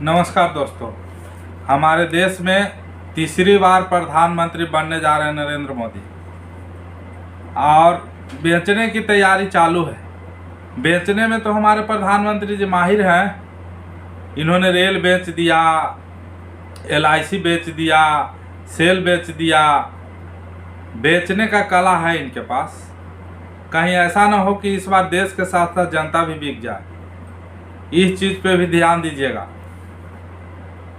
नमस्कार दोस्तों। हमारे देश में तीसरी बार प्रधानमंत्री बनने जा रहे हैं नरेंद्र मोदी और बेचने की तैयारी चालू है। बेचने में तो हमारे प्रधानमंत्री जी माहिर हैं। इन्होंने रेल बेच दिया, LIC बेच दिया, सेल बेच दिया। बेचने का कला है इनके पास। कहीं ऐसा ना हो कि इस बार देश के साथ साथ जनता भी बिक जाए। इस चीज़ पे भी ध्यान दीजिएगा।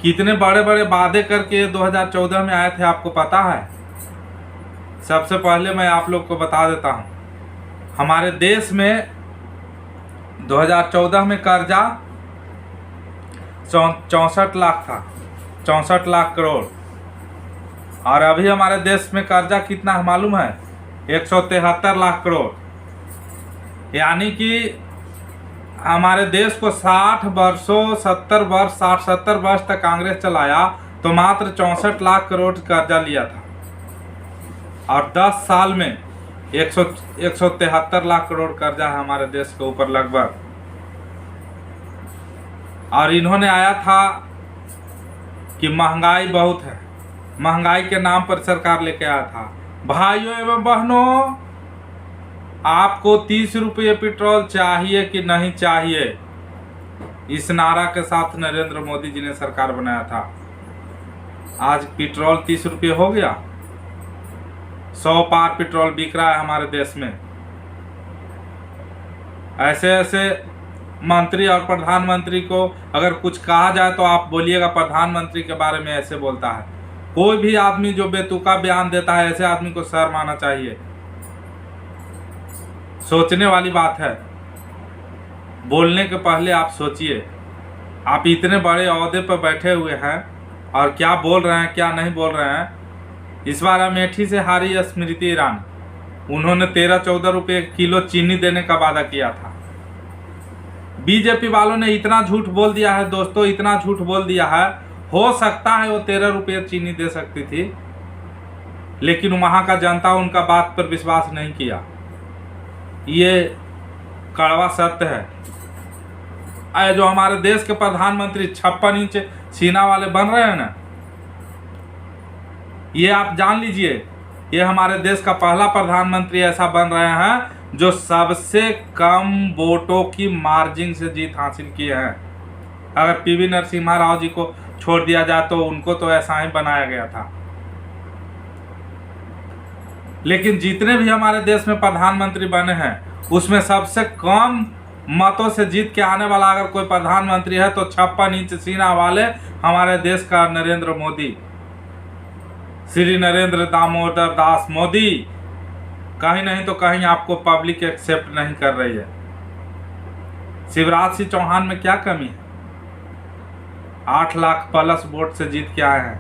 कितने बड़े बड़े वादे करके 2014 में आए थे, आपको पता है? सबसे पहले मैं आप लोग को बता देता हूँ, हमारे देश में 2014 में कर्जा 64 लाख था, 64 लाख करोड़। और अभी हमारे देश में कर्जा कितना है मालूम है? 173 लाख करोड़। यानी कि हमारे देश को 60 वर्षों 70 वर्ष 60-70 वर्ष तक कांग्रेस चलाया तो मात्र 64 लाख करोड़ कर्जा लिया था, और 10 साल में 173 लाख करोड़ कर्जा है हमारे देश के ऊपर लगभग। और इन्होंने आया था कि महंगाई बहुत है, महंगाई के नाम पर सरकार लेके आया था। भाइयों एवं बहनों, आपको 30 रुपये पेट्रोल चाहिए कि नहीं चाहिए, इस नारा के साथ नरेंद्र मोदी जी ने सरकार बनाया था। आज पेट्रोल 30 रुपये हो गया, 100 पार पेट्रोल बिक रहा है हमारे देश में। ऐसे ऐसे मंत्री और प्रधानमंत्री को अगर कुछ कहा जाए तो आप बोलिएगा प्रधानमंत्री के बारे में ऐसे बोलता है। कोई भी आदमी जो बेतुका बयान देता है, ऐसे आदमी को शर्म आना चाहिए। सोचने वाली बात है। बोलने के पहले आप सोचिए। आप इतने बड़े ओहदे पर बैठे हुए हैं और क्या बोल रहे हैं क्या नहीं बोल रहे हैं। इस बार अमेठी से हारी स्मृति ईरानी, उन्होंने 13-14 रुपये किलो चीनी देने का वादा किया था। बीजेपी वालों ने इतना झूठ बोल दिया है दोस्तों, इतना झूठ बोल दिया है। हो सकता है वो 13 रुपये चीनी दे सकती थी, लेकिन वहाँ का जनता उनका बात पर विश्वास नहीं किया। ये कड़वा सत्य है। जो हमारे देश के प्रधानमंत्री 56 इंच सीना वाले बन रहे हैं ना, ये आप जान लीजिए, ये हमारे देश का पहला प्रधानमंत्री ऐसा बन रहे हैं जो सबसे कम वोटों की मार्जिन से जीत हासिल की है। अगर PV नरसिम्हा राव जी को छोड़ दिया जाए तो उनको तो ऐसा ही बनाया गया था। लेकिन जितने भी हमारे देश में प्रधानमंत्री बने हैं, उसमें सबसे कम मतों से जीत के आने वाला अगर कोई प्रधानमंत्री है तो 56 इंच सीना वाले हमारे देश का नरेंद्र मोदी, श्री नरेंद्र दामोदर दास मोदी। कहीं नहीं तो कहीं आपको पब्लिक एक्सेप्ट नहीं कर रही है। शिवराज सिंह चौहान में क्या कमी है? 8 लाख प्लस वोट से जीत के आए हैं।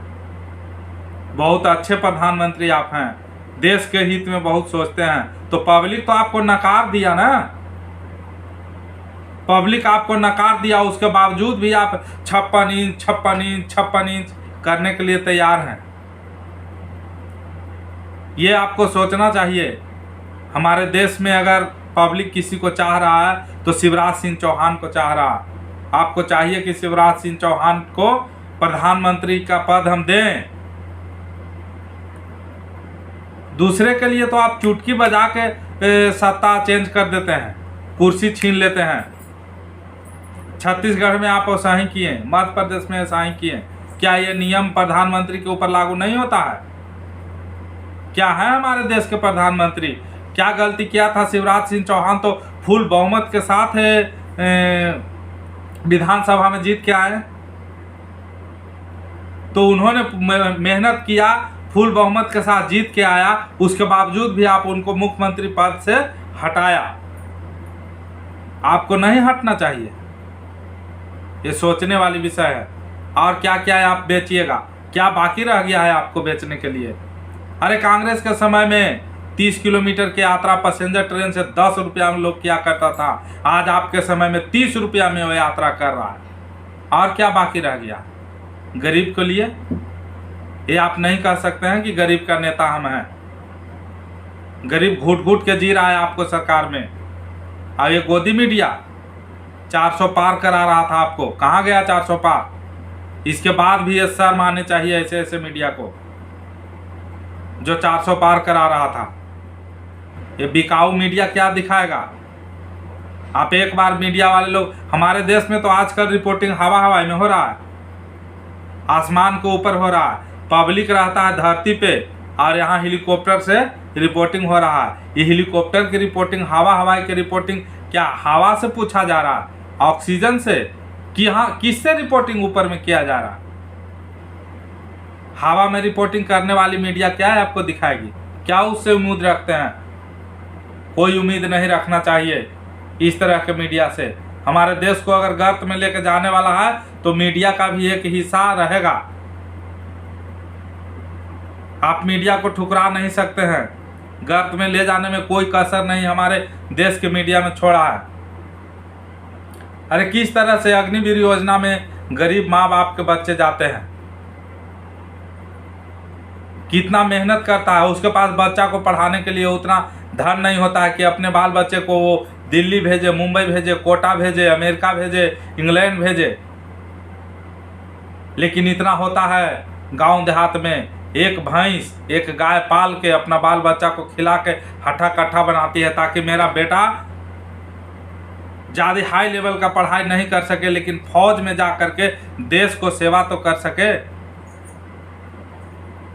बहुत अच्छे प्रधानमंत्री आप हैं, देश के हित में बहुत सोचते हैं। तो पब्लिक तो आपको नकार दिया ना, पब्लिक आपको नकार दिया, उसके बावजूद भी आप 56 इंच करने के लिए तैयार हैं। ये आपको सोचना चाहिए। हमारे देश में अगर पब्लिक किसी को चाह रहा है तो शिवराज सिंह चौहान को चाह रहा है। आपको चाहिए कि शिवराज सिंह चौहान को प्रधानमंत्री का पद हम दें। दूसरे के लिए तो आप चुटकी बजा के सत्ता चेंज कर देते हैं, कुर्सी छीन लेते हैं। छत्तीसगढ़ में आप ऐसा ही किए, मध्य प्रदेश में ऐसा ही किए। क्या ये नियम प्रधानमंत्री के ऊपर लागू नहीं होता है? क्या है हमारे देश के प्रधानमंत्री? क्या गलती किया था शिवराज सिंह चौहान? तो फुल बहुमत के साथ विधानसभा में जीत के आए। तो उन्होंने मेहनत किया, फुल बहुमत के साथ जीत के आया, उसके बावजूद भी आप उनको मुख्यमंत्री पद से हटाया। आपको नहीं हटना चाहिए। ये सोचने वाली विषय है। और क्या क्या है आप बेचिएगा? क्या बाकी रह गया है आपको बेचने के लिए? अरे कांग्रेस के समय में 30 किलोमीटर की यात्रा पैसेंजर ट्रेन से 10 रुपया में लोग किया करता था। आज आपके समय में 30 रुपया में वो यात्रा कर रहा है। और क्या बाकी रह गया गरीब के लिए? ये आप नहीं कह सकते हैं कि गरीब का नेता हम हैं। गरीब घुट घुट के जी रहा है आपको सरकार में। और ये गोदी मीडिया 400 पार करा रहा था आपको, कहाँ गया 400 पार? इसके बाद भी ये सर मानने चाहिए ऐसे ऐसे मीडिया को जो 400 पार करा रहा था। ये बिकाऊ मीडिया क्या दिखाएगा? आप एक बार मीडिया वाले लोग, हमारे देश में तो आजकल रिपोर्टिंग हवा हवाई में हो रहा है, आसमान के ऊपर हो रहा है, पब्लिक रहता है धरती पे और यहाँ हेलीकॉप्टर से रिपोर्टिंग हो रहा है। ये हेलीकॉप्टर की रिपोर्टिंग, हवा हवाई की रिपोर्टिंग क्या हवा से पूछा जा रहा है, ऑक्सीजन से, कि हाँ किससे रिपोर्टिंग ऊपर में किया जा रहा है? हवा में रिपोर्टिंग करने वाली मीडिया क्या है आपको दिखाएगी? क्या उससे उम्मीद रखते हैं? कोई उम्मीद नहीं रखना चाहिए इस तरह के मीडिया से। हमारे देश को अगर गर्त में लेकर जाने वाला है तो मीडिया का भी एक हिस्सा रहेगा। आप मीडिया को ठुकरा नहीं सकते हैं। गर्त में ले जाने में कोई कसर नहीं हमारे देश के मीडिया में छोड़ा है। अरे किस तरह से अग्निवीर योजना में गरीब माँ बाप के बच्चे जाते हैं, कितना मेहनत करता है, उसके पास बच्चा को पढ़ाने के लिए उतना धन नहीं होता है कि अपने बाल बच्चे को वो दिल्ली भेजे, मुंबई भेजे, कोटा भेजे, अमेरिका भेजे, इंग्लैंड भेजे। लेकिन इतना होता है गांव देहात में, एक भैंस एक गाय पाल के अपना बाल बच्चा को खिला के हट्ठा कट्ठा बनाती है ताकि मेरा बेटा ज़्यादा हाई लेवल का पढ़ाई नहीं कर सके लेकिन फौज में जा करके देश को सेवा तो कर सके।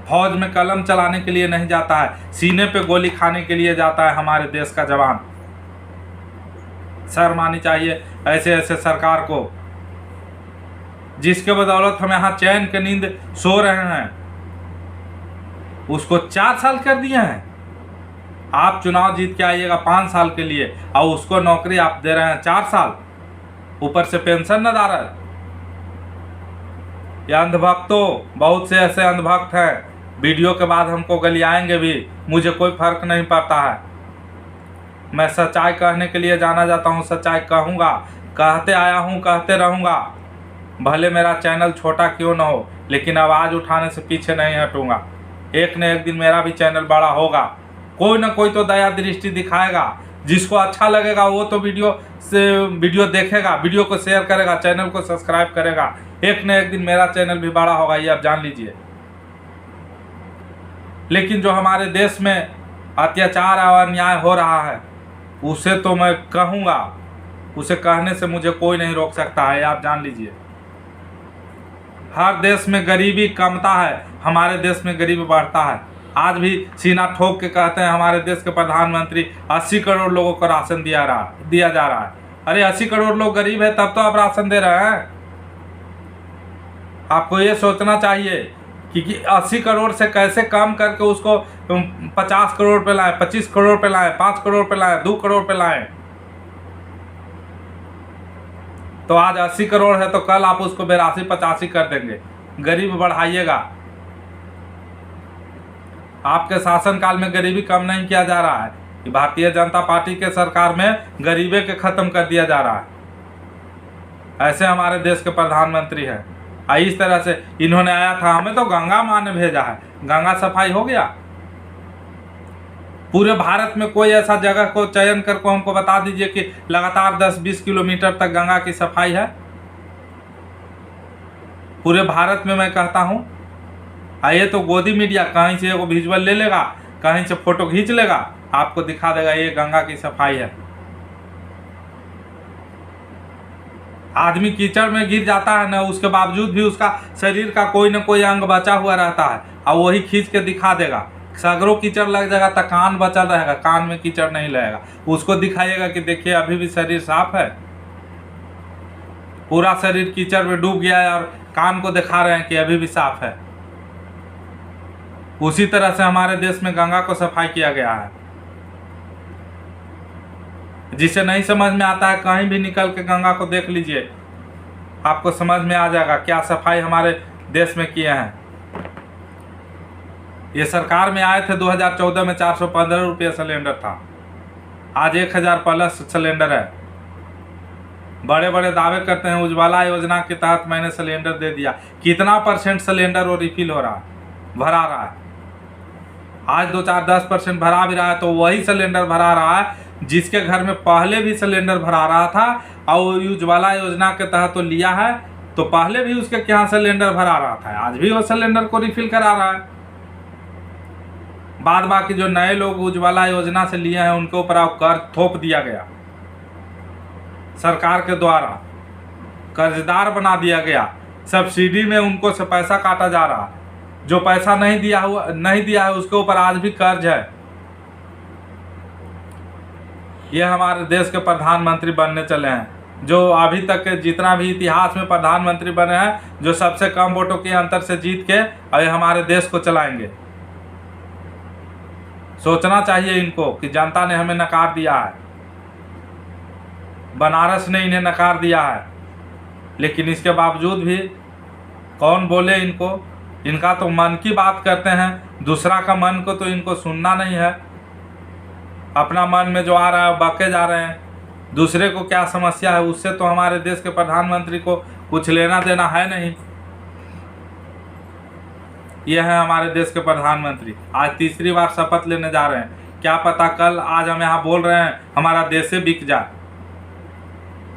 फौज में कलम चलाने के लिए नहीं जाता है, सीने पे गोली खाने के लिए जाता है हमारे देश का जवान। शर्म आनी चाहिए ऐसे ऐसे सरकार को, जिसके बदौलत हम यहाँ चैन की नींद सो रहे हैं, उसको 4 साल कर दिए हैं। आप चुनाव जीत के आइएगा 5 साल के लिए और उसको नौकरी आप दे रहे हैं 4 साल, ऊपर से पेंशन नदारत। ये अंधभक्तों, बहुत से ऐसे अंधभक्त हैं, वीडियो के बाद हमको गलियाएंगे भी, मुझे कोई फर्क नहीं पड़ता है। मैं सच्चाई कहने के लिए जाना जाता हूँ, सच्चाई कहूँगा, कहते आया हूँ, कहते रहूँगा। भले मेरा चैनल छोटा क्यों ना हो, लेकिन आवाज़ उठाने से पीछे नहीं हटूँगा। एक न एक दिन मेरा भी चैनल बड़ा होगा, कोई ना कोई तो दया दृष्टि दिखाएगा। जिसको अच्छा लगेगा वो तो वीडियो देखेगा, वीडियो को शेयर करेगा, चैनल को सब्सक्राइब करेगा। एक न एक दिन मेरा चैनल भी बड़ा होगा, ये आप जान लीजिए। लेकिन जो हमारे देश में अत्याचार और अन्याय हो रहा है उसे तो मैं कहूँगा, उसे कहने से मुझे कोई नहीं रोक सकता है, आप जान लीजिए। हर देश में गरीबी कमता है, हमारे देश में गरीबी बढ़ता है। आज भी सीना ठोक के कहते हैं हमारे देश के प्रधानमंत्री 80 करोड़ लोगों को राशन दिया जा रहा है। अरे 80 करोड़ लोग गरीब है तब तो आप राशन दे रहे हैं। आपको ये सोचना चाहिए कि 80 करोड़ से कैसे कम करके उसको 50 करोड़ पे लाएं, 25 करोड़ पे लाएं, 5 करोड़ पे लाएं, 2 करोड़ पे लाएं। तो आज 80 करोड़ है तो कल आप उसको 82-85 कर देंगे। गरीब बढ़ाइएगा। आपके शासनकाल में गरीबी कम नहीं किया जा रहा है, कि भारतीय जनता पार्टी के सरकार में गरीबी के खत्म कर दिया जा रहा है। ऐसे हमारे देश के प्रधानमंत्री हैं। इस तरह से इन्होंने आया था, हमें तो गंगा माँ ने भेजा है, गंगा सफाई हो गया। पूरे भारत में कोई ऐसा जगह को चयन करके हमको बता दीजिए कि लगातार 10-20 किलोमीटर तक गंगा की सफाई है। पूरे भारत में मैं कहता हूँ। ये तो गोदी मीडिया कहीं से वो विजुअल ले लेगा, कहीं से फोटो खींच लेगा, आपको दिखा देगा ये गंगा की सफाई है। आदमी कीचड़ में गिर जाता है ना, उसके बावजूद भी उसका शरीर का कोई ना कोई अंग बचा हुआ रहता है और वही खींच के दिखा देगा। सगरों कीचड़ लग जाएगा तो कान बचल रहेगा, कान में कीचड़ नहीं लगेगा। उसको दिखाइएगा कि देखिए अभी भी शरीर साफ है। पूरा शरीर कीचड़ में डूब गया है और कान को दिखा रहे हैं कि अभी भी साफ है। उसी तरह से हमारे देश में गंगा को सफाई किया गया है। जिसे नहीं समझ में आता है कहीं भी निकल के गंगा को देख लीजिए, आपको समझ में आ जाएगा क्या सफाई हमारे देश में किए हैं। ये सरकार में आए थे 2014 में 415 रुपये सिलेंडर था, आज 1000 प्लस सिलेंडर है। बड़े बड़े दावे करते हैं उज्ज्वला योजना के तहत मैंने सिलेंडर दे दिया। कितना % सिलेंडर वो रिफिल हो रहा है, भरा रहा है? आज 2-4-10% भरा भी रहा है तो वही सिलेंडर भरा रहा है जिसके घर में पहले भी सिलेंडर भरा रहा था और उज्ज्वला योजना के तहत तो लिया है तो पहले भी उसके यहाँ सिलेंडर भरा रहा था, आज भी वो सिलेंडर को रिफिल करा रहा है। बाद बाकी जो नए लोग उज्ज्वला योजना से लिए हैं उनके ऊपर अब कर्ज थोप दिया गया, सरकार के द्वारा कर्जदार बना दिया गया, सब्सिडी में उनको से पैसा काटा जा रहा है। जो पैसा नहीं दिया है उसके ऊपर आज भी कर्ज है। ये हमारे देश के प्रधानमंत्री बनने चले हैं, जो अभी तक के जितना भी इतिहास में प्रधानमंत्री बने हैं, जो सबसे कम वोटों के अंतर से जीत के और ये हमारे देश को चलाएंगे। सोचना चाहिए इनको कि जनता ने हमें नकार दिया है, बनारस ने इन्हें नकार दिया है, लेकिन इसके बावजूद भी कौन बोले इनको। इनका तो मन की बात करते हैं, दूसरा का मन को तो इनको सुनना नहीं है। अपना मन में जो आ रहा है बके जा रहे हैं। दूसरे को क्या समस्या है उससे तो हमारे देश के प्रधानमंत्री को कुछ लेना देना है नहीं। ये है हमारे देश के प्रधानमंत्री, आज तीसरी बार शपथ लेने जा रहे हैं। क्या पता कल आज हम यहाँ बोल रहे हैं हमारा देश से बिक जाए।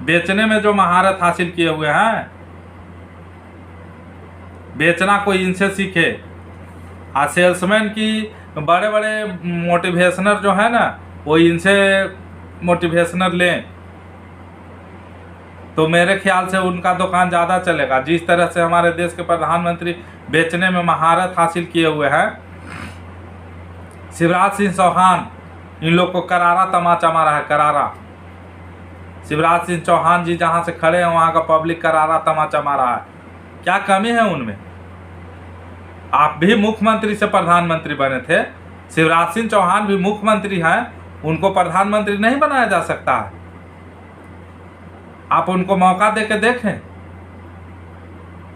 बेचने में जो महारत हासिल किए हुए हैं, बेचना कोई इनसे सीखे। आज सेल्समैन की बड़े बड़े मोटिवेशनर जो है ना, वो इनसे मोटिवेशनर लें तो मेरे ख्याल से उनका दुकान ज़्यादा चलेगा। जिस तरह से हमारे देश के प्रधानमंत्री बेचने में महारत हासिल किए हुए हैं, शिवराज सिंह चौहान इन लोग को करारा तमाचा मारा है, करारा। शिवराज सिंह चौहान जी जहां से खड़े हैं वहां का पब्लिक करारा तमाचा मारा है। क्या कमी है उनमें? आप भी मुख्यमंत्री से प्रधानमंत्री बने थे, शिवराज सिंह चौहान भी मुख्यमंत्री हैं, उनको प्रधानमंत्री नहीं बनाया जा सकता है? आप उनको मौका दे के देखें।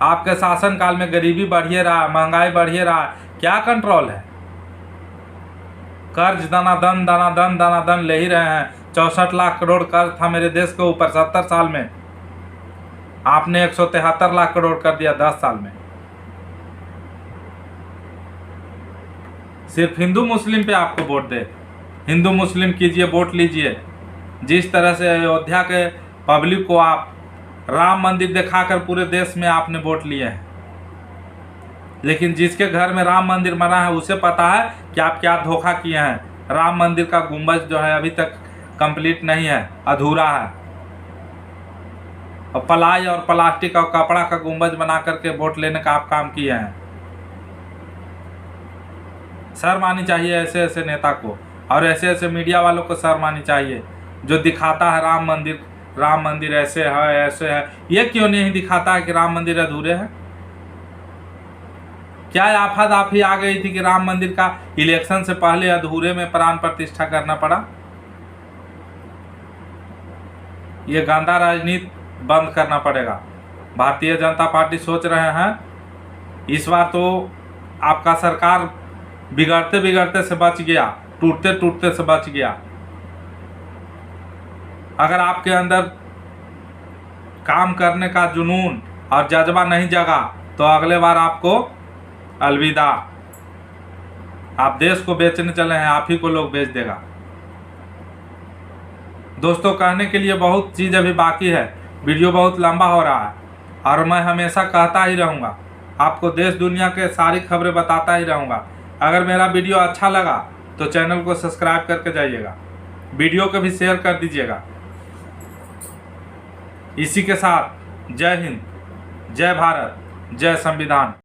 आपके शासनकाल में गरीबी बढ़िए रहा, महंगाई बढ़िए रहा, क्या कंट्रोल है? कर्ज दनादन ले ही रहे हैं। 64 लाख करोड़ कर्ज था मेरे देश के ऊपर 70 साल में, आपने 173 लाख करोड़ कर दिया 10 साल में। सिर्फ हिंदू मुस्लिम पे आपको वोट दे, हिंदू मुस्लिम कीजिए, वोट लीजिए। जिस तरह से अयोध्या के पब्लिक को आप राम मंदिर दिखाकर पूरे देश में आपने वोट लिए हैं, लेकिन जिसके घर में राम मंदिर बना है उसे पता है कि आप क्या धोखा किए हैं। राम मंदिर का गुंबज जो है अभी तक कंप्लीट नहीं है, अधूरा है। और पलाई और प्लास्टिक और कपड़ा का गुंबज बना करके वोट लेने का आप काम किए हैं। शर्म आनी चाहिए ऐसे ऐसे नेता को, और ऐसे ऐसे मीडिया वालों को शर्म आनी चाहिए जो दिखाता है राम मंदिर ऐसे है। ये क्यों नहीं दिखाता है कि राम मंदिर अधूरे हैं? क्या आफत आ गई थी कि राम मंदिर का इलेक्शन से पहले अधूरे में प्राण प्रतिष्ठा करना पड़ा? ये गंदा राजनीति बंद करना पड़ेगा। भारतीय जनता पार्टी सोच रहे हैं इस बार तो आपका सरकार बिगड़ते से बच गया, टूटते से बच गया। अगर आपके अंदर काम करने का जुनून और जज्बा नहीं जगा तो अगले बार आपको अलविदा। आप देश को बेचने चले हैं, आप ही को लोग बेच देगा। दोस्तों, कहने के लिए बहुत चीज़ अभी बाकी है, वीडियो बहुत लंबा हो रहा है और मैं हमेशा कहता ही रहूँगा, आपको देश दुनिया के सारी खबरें बताता ही रहूँगा। अगर मेरा वीडियो अच्छा लगा तो चैनल को सब्सक्राइब करके जाइएगा, वीडियो को भी शेयर कर दीजिएगा। इसी के साथ जय हिंद, जय भारत, जय संविधान।